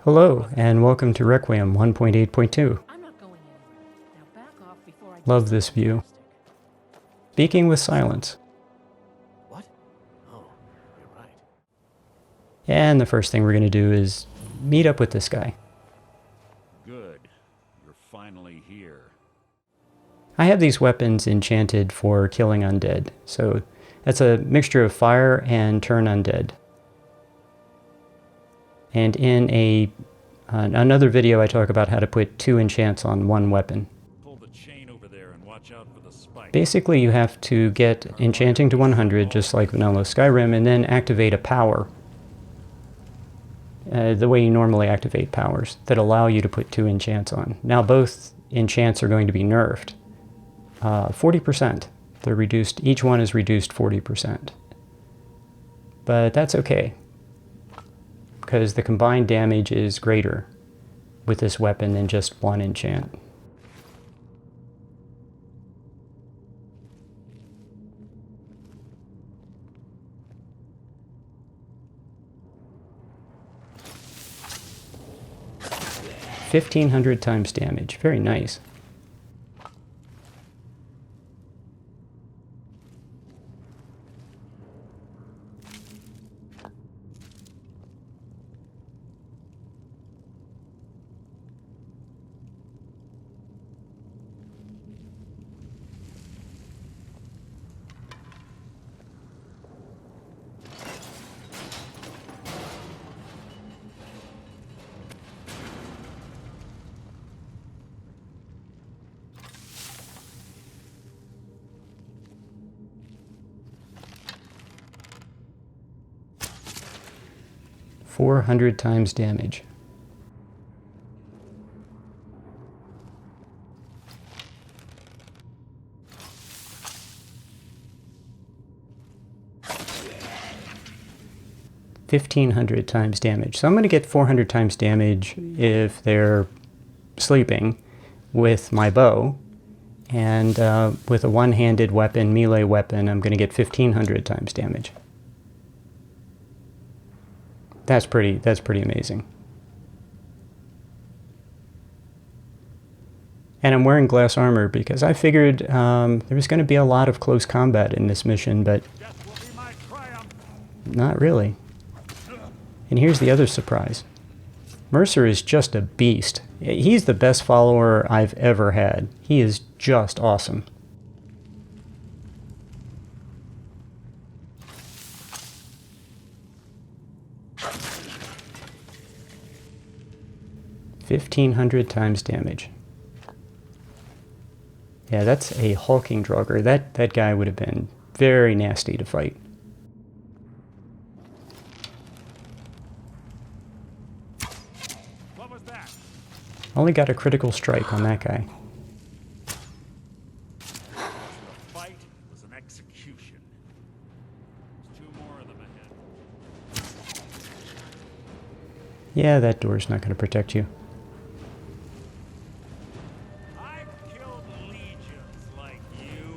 Hello, and welcome to Requiem 1.8.2. I'm not going anywhere. Now back off before I do Love this something view. drastic. Speaking with silence. What? Oh, you're right. And the first thing we're going to do is meet up with this guy. Good. You're finally here. I have these weapons enchanted for killing undead, so that's a mixture of fire and turn undead. And in another video I talk about how to put 2 enchants on 1 weapon. Pull the chain over there and watch out for the spike. Basically you have to get enchanting to 100 just like vanilla Skyrim and then activate a power. The way you normally activate powers that allow you to put 2 enchants on. Now both enchants are going to be nerfed. 40%. They're reduced, each one is reduced 40%. But that's okay, because the combined damage is greater with this weapon than just 1 enchant. $1,500 times damage. Very nice. $400 times damage. $1,500 times damage. So I'm going to get 400 times damage if they're sleeping with my bow. And with a one-handed weapon, melee weapon, I'm going to get 1,500 times damage. That's pretty amazing. And I'm wearing glass armor because I figured there was going to be a lot of close combat in this mission, but not really. And here's the other surprise. Mercer is just a beast. He's the best follower I've ever had. He is just awesome. $1,500 times damage. Yeah, that's a hulking drugger. That guy would have been very nasty to fight. What was that? Only got a critical strike on that guy. The fight was an execution. There's 2 more of them ahead. Yeah, that door's not going to protect you. I've killed legions like you.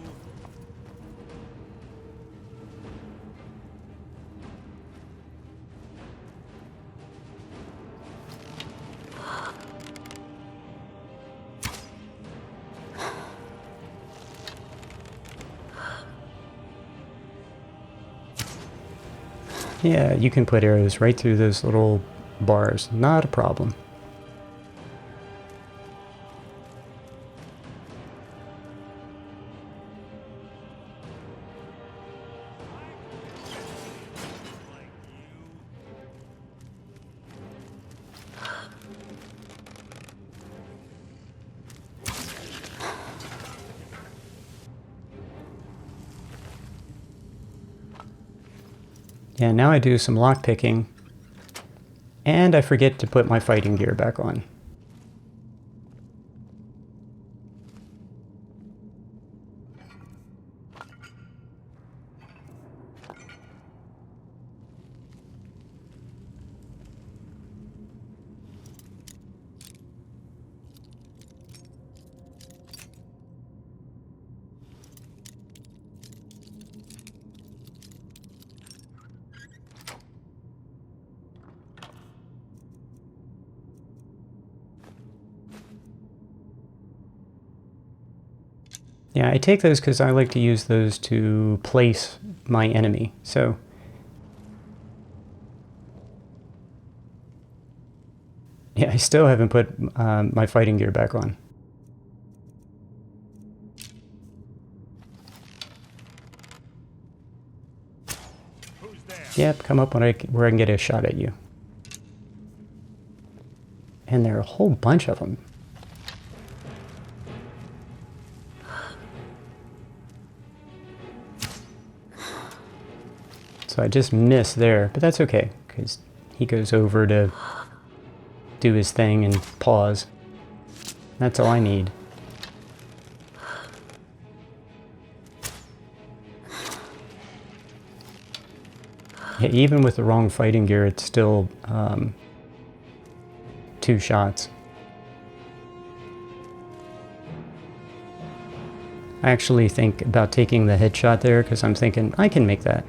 Yeah, you can put arrows right through those little bars. Not a problem. Like you. Yeah, now I do some lockpicking. And I forget to put my fighting gear back on. Yeah, I take those because I like to use those to place my enemy. So yeah, I still haven't put my fighting gear back on. Who's there? Yep, come up where I can get a shot at you. And there are a whole bunch of them. So I just missed there, but that's okay, because he goes over to do his thing and pause. That's all I need. Yeah, even with the wrong fighting gear, it's still 2 shots. I actually think about taking the headshot there because I'm thinking I can make that.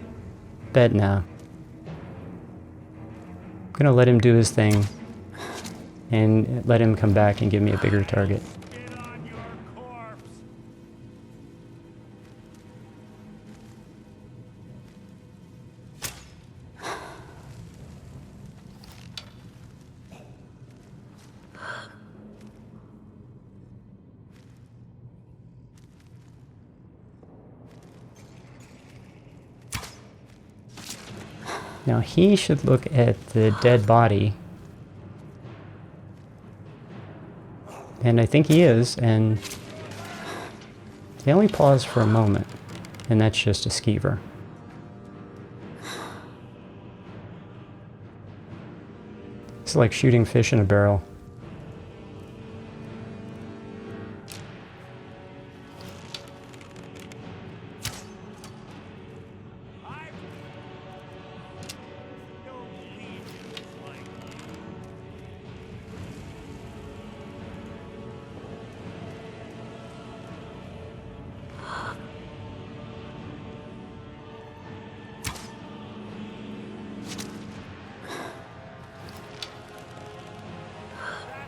Bet now. I'm gonna let him do his thing and let him come back and give me a bigger target. Get on your corpse! Now he should look at the dead body. And I think he is, and they only pause for a moment, and that's just a skeever. It's like shooting fish in a barrel. I've killed legions like you.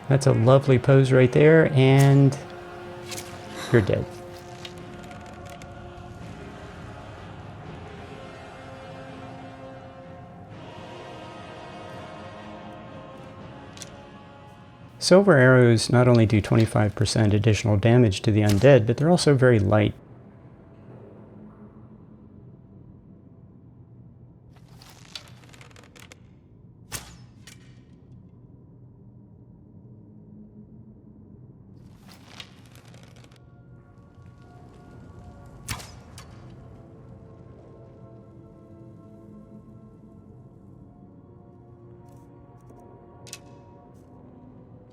That's a lovely pose right there, and you're dead. Silver arrows not only do 25% additional damage to the undead, but they're also very light.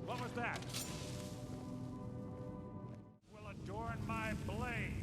What was that? Will adorn my blade.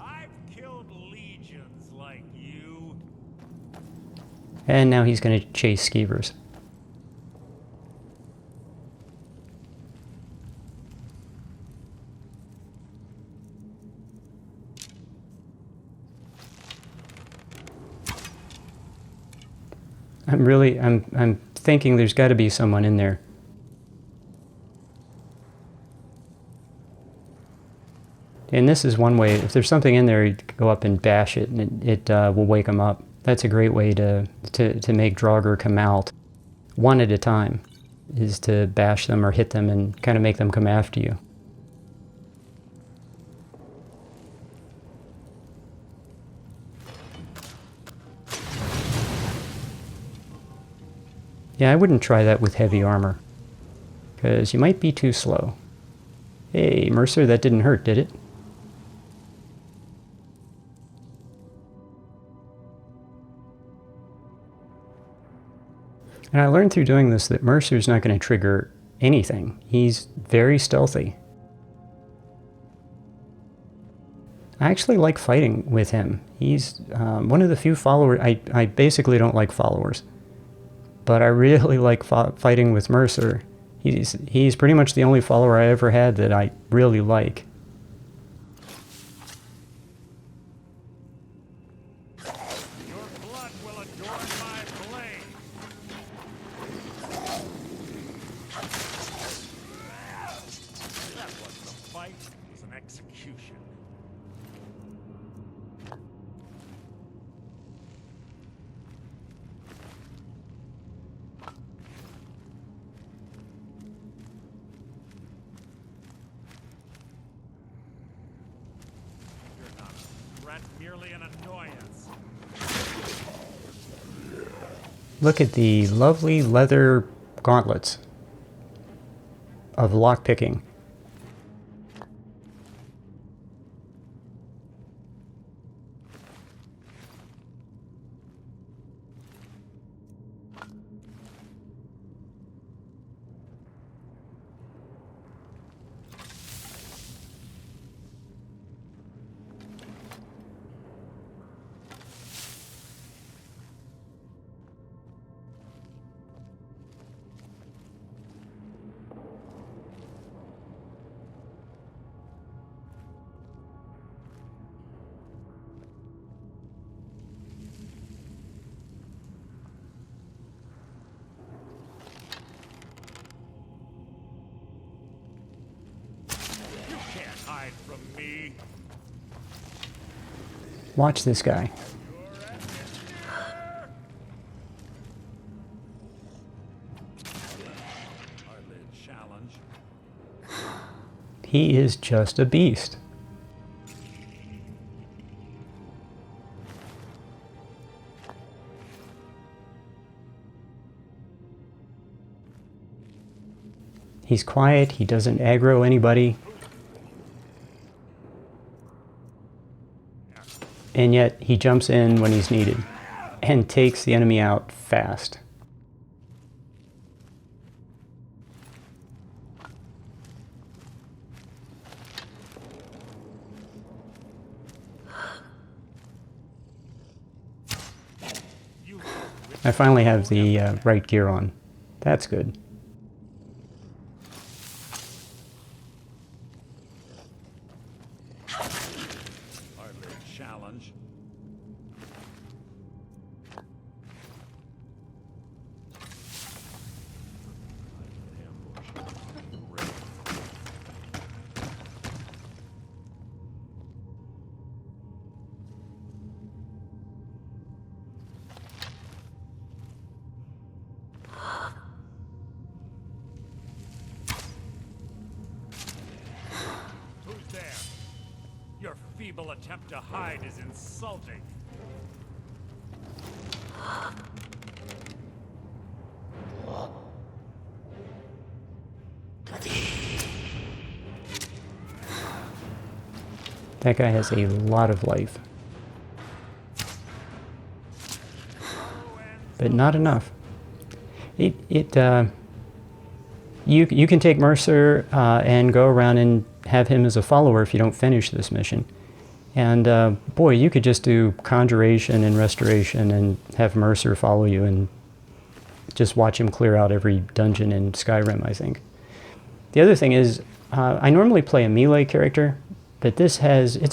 I've killed legions like you. And now he's going to chase skeevers. I'm thinking there's got to be someone in there. And this is one way, if there's something in there, you go up and bash it, and it will wake them up. That's a great way to make Draugr come out one at a time, is to bash them or hit them and kind of make them come after you. Yeah, I wouldn't try that with heavy armor, because you might be too slow. Hey, Mercer, that didn't hurt, did it? And I learned through doing this that Mercer's not going to trigger anything. He's very stealthy. I actually like fighting with him. He's one of the few followers. I basically don't like followers, but I really like fighting with Mercer. He's pretty much the only follower I ever had that I really like. Your blood will adorn my blade. That wasn't a fight, it was an execution. You're not a threat, merely an annoyance. Look at the lovely leather gauntlets of lockpicking. You can't hide from me. Watch this guy. Hardly a challenge. He is just a beast. He's quiet, he doesn't aggro anybody, and yet he jumps in when he's needed and takes the enemy out fast. I finally have the right gear on. That's good. Hardly a challenge. Ambush. Ready. Who's there? Your feeble attempt to hide is insulting. That guy has a lot of life, but not enough. You can take Mercer and go around and have him as a follower if you don't finish this mission. And boy, you could just do Conjuration and Restoration and have Mercer follow you and just watch him clear out every dungeon in Skyrim, I think. The other thing is, I normally play a melee character, but it's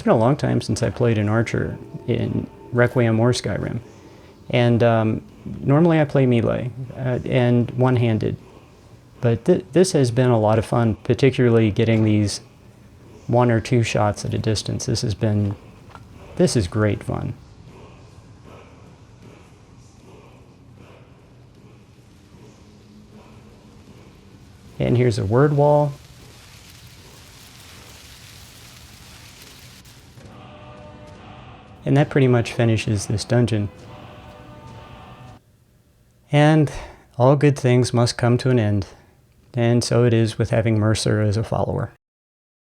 been a long time since I played an archer in Requiem or Skyrim. And normally I play melee and one-handed. But this has been a lot of fun, particularly getting these 1 or 2 shots at a distance. This is great fun. And here's a word wall. And that pretty much finishes this dungeon. And all good things must come to an end. And so it is with having Mercer as a follower.